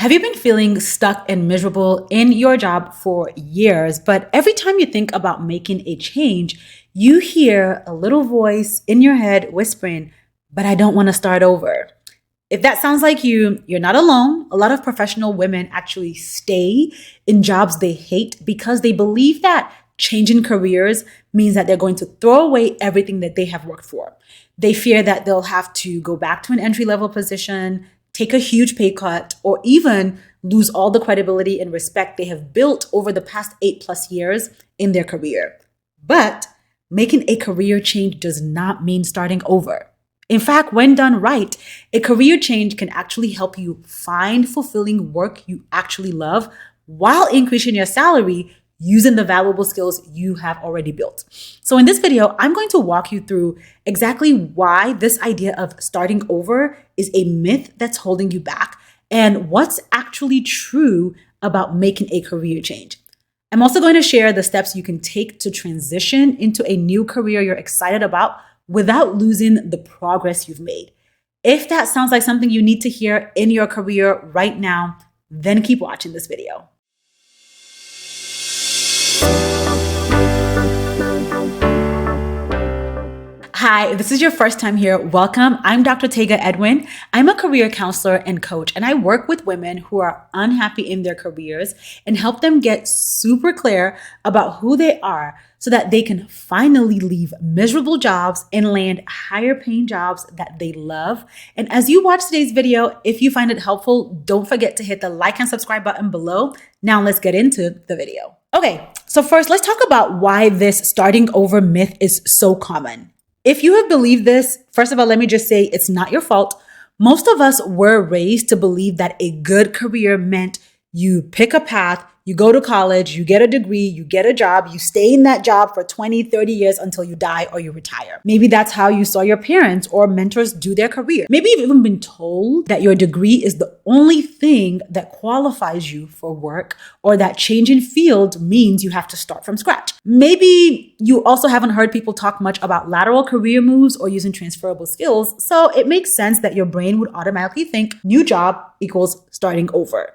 Have you been feeling stuck and miserable in your job for years, but every time you think about making a change, you hear a little voice in your head whispering, but I don't want to start over. If that sounds like you, you're not alone. A lot of professional women actually stay in jobs they hate because they believe that changing careers means that they're going to throw away everything that they have worked for. They fear that they'll have to go back to an entry-level position, take a huge pay cut, or even lose all the credibility and respect they have built over the past 8+ years in their career. But making a career change does not mean starting over. In fact, when done right, a career change can actually help you find fulfilling work you actually love while increasing your salary using the valuable skills you have already built. So in this video, I'm going to walk you through exactly why this idea of starting over is a myth that's holding you back and what's actually true about making a career change. I'm also going to share the steps you can take to transition into a new career you're excited about without losing the progress you've made. If that sounds like something you need to hear in your career right now, then keep watching this video. Hi, if this is your first time here, welcome. I'm Dr. 𝙁𝙤 𝙤𝙀. I'm a career counselor and coach, and I work with women who are unhappy in their careers and help them get super clear about who they are so that they can finally leave miserable jobs and land higher paying jobs that they love. And as you watch today's video, if you find it helpful, don't forget to hit the like and subscribe button below. Now let's get into the video. Okay, so first let's talk about why this starting over myth is so common. If you have believed this, first of all, let me just say it's not your fault. Most of us were raised to believe that a good career meant you pick a path, you go to college, you get a degree, you get a job, you stay in that job for 20, 30 years until you die or you retire. Maybe that's how you saw your parents or mentors do their career. Maybe you've even been told that your degree is the only thing that qualifies you for work, or that changing field means you have to start from scratch. Maybe you also haven't heard people talk much about lateral career moves or using transferable skills, so it makes sense that your brain would automatically think new job equals starting over.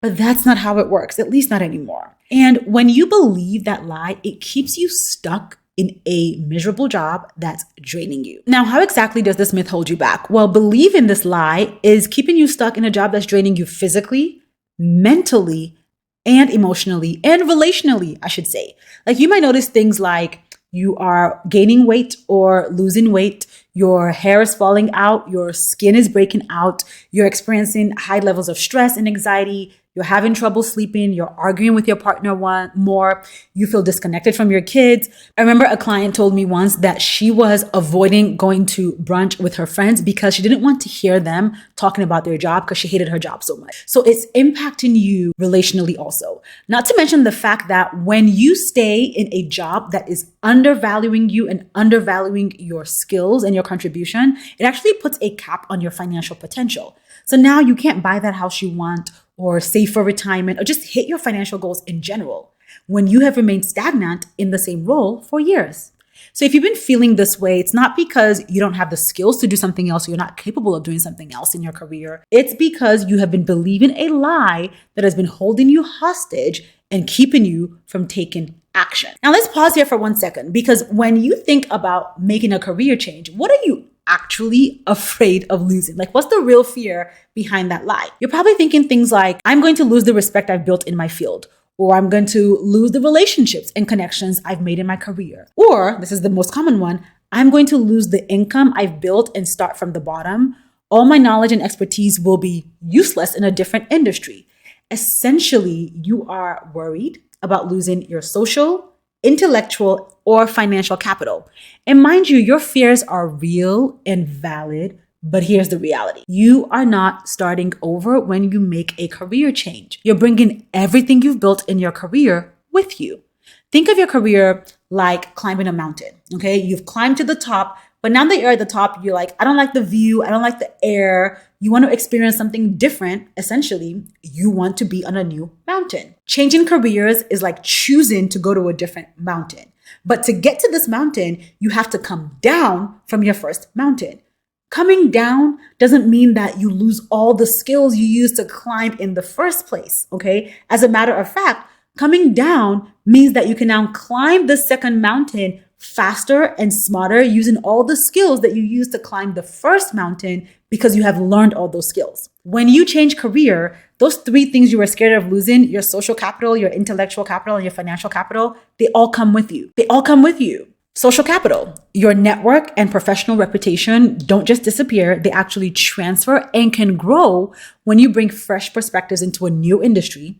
But that's not how it works, at least not anymore. And when you believe that lie, it keeps you stuck in a miserable job that's draining you. Now, how exactly does this myth hold you back? Well, believing this lie is keeping you stuck in a job that's draining you physically, mentally, and emotionally, and relationally, I should say. Like, you might notice things like you are gaining weight or losing weight, your hair is falling out, your skin is breaking out, you're experiencing high levels of stress and anxiety, you're having trouble sleeping, you're arguing with your partner more, you feel disconnected from your kids. I remember a client told me once that she was avoiding going to brunch with her friends because she didn't want to hear them talking about their job because she hated her job so much. So it's impacting you relationally also. Not to mention the fact that when you stay in a job that is undervaluing you and undervaluing your skills and your contribution, it actually puts a cap on your financial potential. So now you can't buy that house you want, or save for retirement, or just hit your financial goals in general when you have remained stagnant in the same role for years. So if you've been feeling this way, it's not because you don't have the skills to do something else or you're not capable of doing something else in your career. It's because you have been believing a lie that has been holding you hostage and keeping you from taking action. Now let's pause here for 1 second, because when you think about making a career change, what are you actually afraid of losing? Like, what's the real fear behind that lie? You're probably thinking things like, I'm going to lose the respect I've built in my field, or I'm going to lose the relationships and connections I've made in my career. Or, this is the most common one, I'm going to lose the income I've built and start from the bottom. All my knowledge and expertise will be useless in a different industry. Essentially, you are worried about losing your social, intellectual, or financial capital. And mind you, your fears are real and valid, but here's the reality. You are not starting over when you make a career change. You're bringing everything you've built in your career with you. Think of your career like climbing a mountain, okay? You've climbed to the top, but now that you're at the top, you're like, I don't like the view, I don't like the air. You want to experience something different. Essentially, you want to be on a new mountain. Changing careers is like choosing to go to a different mountain. But to get to this mountain, you have to come down from your first mountain. Coming down doesn't mean that you lose all the skills you used to climb in the first place, okay? As a matter of fact, coming down means that you can now climb the second mountain faster and smarter using all the skills that you used to climb the first mountain because you have learned all those skills. When you change career, those three things you were scared of losing, your social capital, your intellectual capital, and your financial capital, they all come with you. They all come with you. Social capital, your network and professional reputation don't just disappear, they actually transfer and can grow when you bring fresh perspectives into a new industry.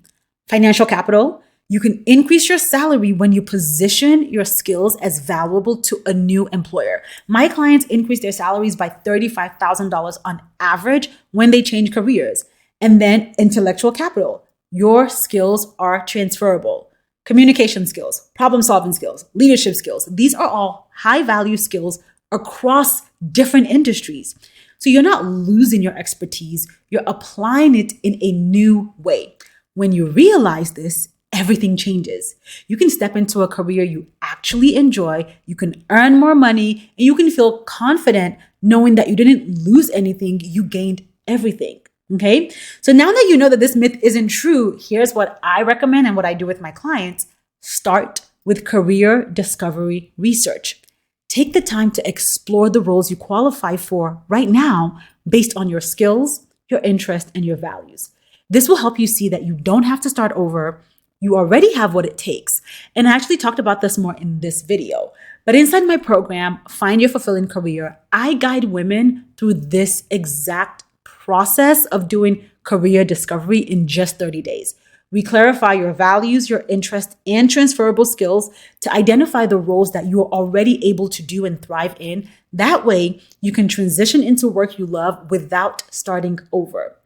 Financial capital, you can increase your salary when you position your skills as valuable to a new employer. My clients increase their salaries by $35,000 on average when they change careers. And then intellectual capital, your skills are transferable. Communication skills, problem-solving skills, leadership skills. These are all high-value skills across different industries. So you're not losing your expertise, you're applying it in a new way. When you realize this, everything changes. You can step into a career you actually enjoy, you can earn more money, and you can feel confident knowing that you didn't lose anything, you gained everything. Okay, so now that you know that this myth isn't true, here's what I recommend and what I do with my clients. Start with career discovery research. Take the time to explore the roles you qualify for right now based on your skills, your interests, and your values. This will help you see that you don't have to start over. You already have what it takes. And I actually talked about this more in this video. But inside my program, Find Your Fulfilling Career, I guide women through this exact process of doing career discovery in just 30 days. We clarify your values, your interests, and transferable skills to identify the roles that you are already able to do and thrive in. That way, you can transition into work you love without starting over.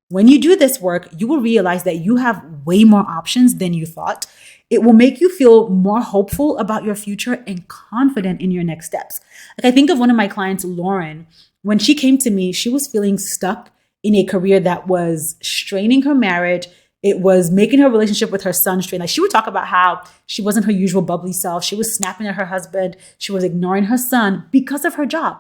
When you do this work, you will realize that you have way more options than you thought. It will make you feel more hopeful about your future and confident in your next steps. Like I think of one of my clients, Lauren. When she came to me, she was feeling stuck in a career that was straining her marriage. It was making her relationship with her son strained. Like she would talk about how she wasn't her usual bubbly self. She was snapping at her husband. She was ignoring her son because of her job.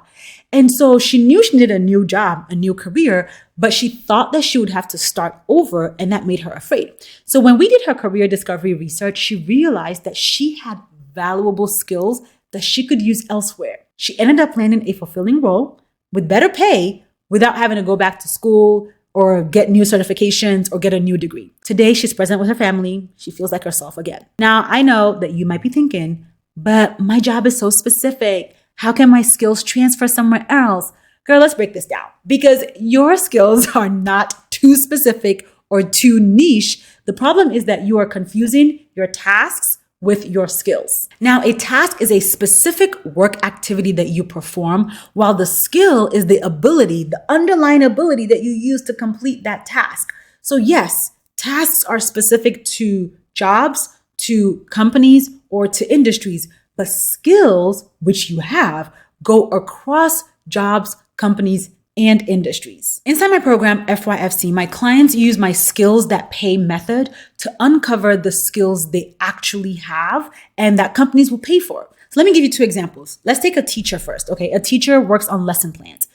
And so she knew she needed a new job, a new career, but she thought that she would have to start over, and that made her afraid. So when we did her career discovery research, she realized that she had valuable skills that she could use elsewhere. She ended up landing a fulfilling role with better pay without having to go back to school or get new certifications or get a new degree. Today, she's present with her family. She feels like herself again. Now, I know that you might be thinking, but my job is so specific. How can my skills transfer somewhere else? Girl, let's break this down because your skills are not too specific or too niche. The problem is that you are confusing your tasks with your skills. Now, a task is a specific work activity that you perform, while the skill is the ability, the underlying ability that you use to complete that task. So yes, tasks are specific to jobs, to companies, or to industries, but skills, which you have, go across jobs, companies, and industries. Inside my program, FYFC, my clients use my skills that pay method to uncover the skills they actually have and that companies will pay for. So let me give you two examples. Let's take a teacher first, okay? A teacher works on lesson plans.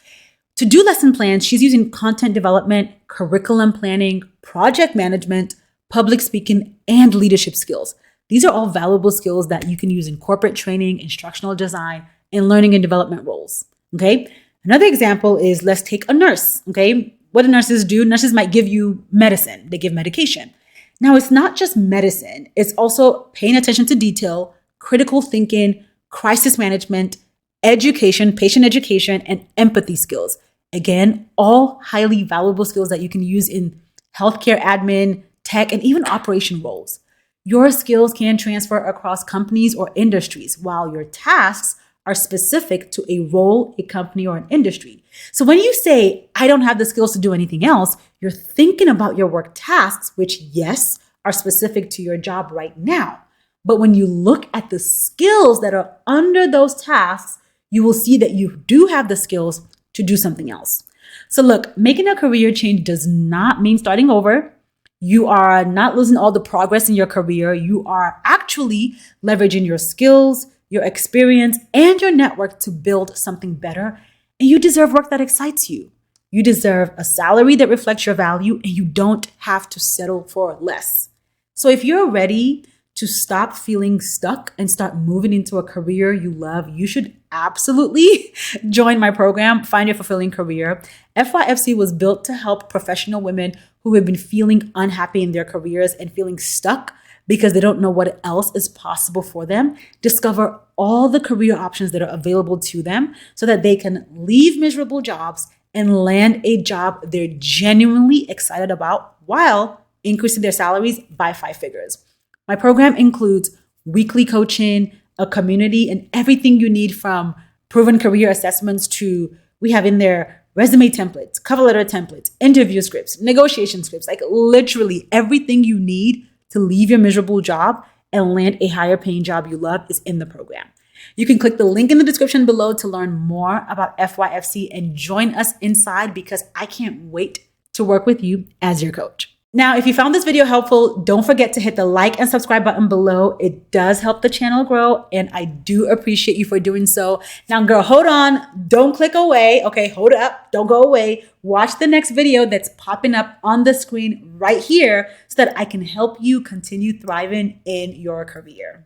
To do lesson plans, she's using content development, curriculum planning, project management, public speaking, and leadership skills. These are all valuable skills that you can use in corporate training, instructional design, and learning and development roles, okay? Another example is, let's take a nurse, okay? What do nurses do? Nurses might give you medicine. They give medication. Now, it's not just medicine. It's also paying attention to detail, critical thinking, crisis management, education, patient education, and empathy skills. Again, all highly valuable skills that you can use in healthcare admin, tech, and even operation roles. Your skills can transfer across companies or industries, while your tasks are specific to a role, a company, or an industry. So when you say, I don't have the skills to do anything else, you're thinking about your work tasks, which yes, are specific to your job right now. But when you look at the skills that are under those tasks, you will see that you do have the skills to do something else. So look, making a career change does not mean starting over. You are not losing all the progress in your career. You are actually leveraging your skills, your experience, and your network to build something better And you deserve work that excites you. You deserve a salary that reflects your value, and you don't have to settle for less. So if you're ready to stop feeling stuck and start moving into a career you love, you should absolutely join my program, Find Your Fulfilling Career. FYFC was built to help professional women who have been feeling unhappy in their careers and feeling stuck because they don't know what else is possible for them, discover all the career options that are available to them so that they can leave miserable jobs and land a job they're genuinely excited about while increasing their salaries by 5 figures. My program includes weekly coaching, a community, and everything you need from proven career assessments to, we have in there resume templates, cover letter templates, interview scripts, negotiation scripts, like literally everything you need to leave your miserable job and land a higher paying job you love is in the program. You can click the link in the description below to learn more about FYFC and join us inside, because I can't wait to work with you as your coach. Now, if you found this video helpful, don't forget to hit the like and subscribe button below. It does help the channel grow, and I do appreciate you for doing so. Now, girl, hold on. Don't click away. Okay, hold up. Don't go away. Watch the next video that's popping up on the screen right here so that I can help you continue thriving in your career.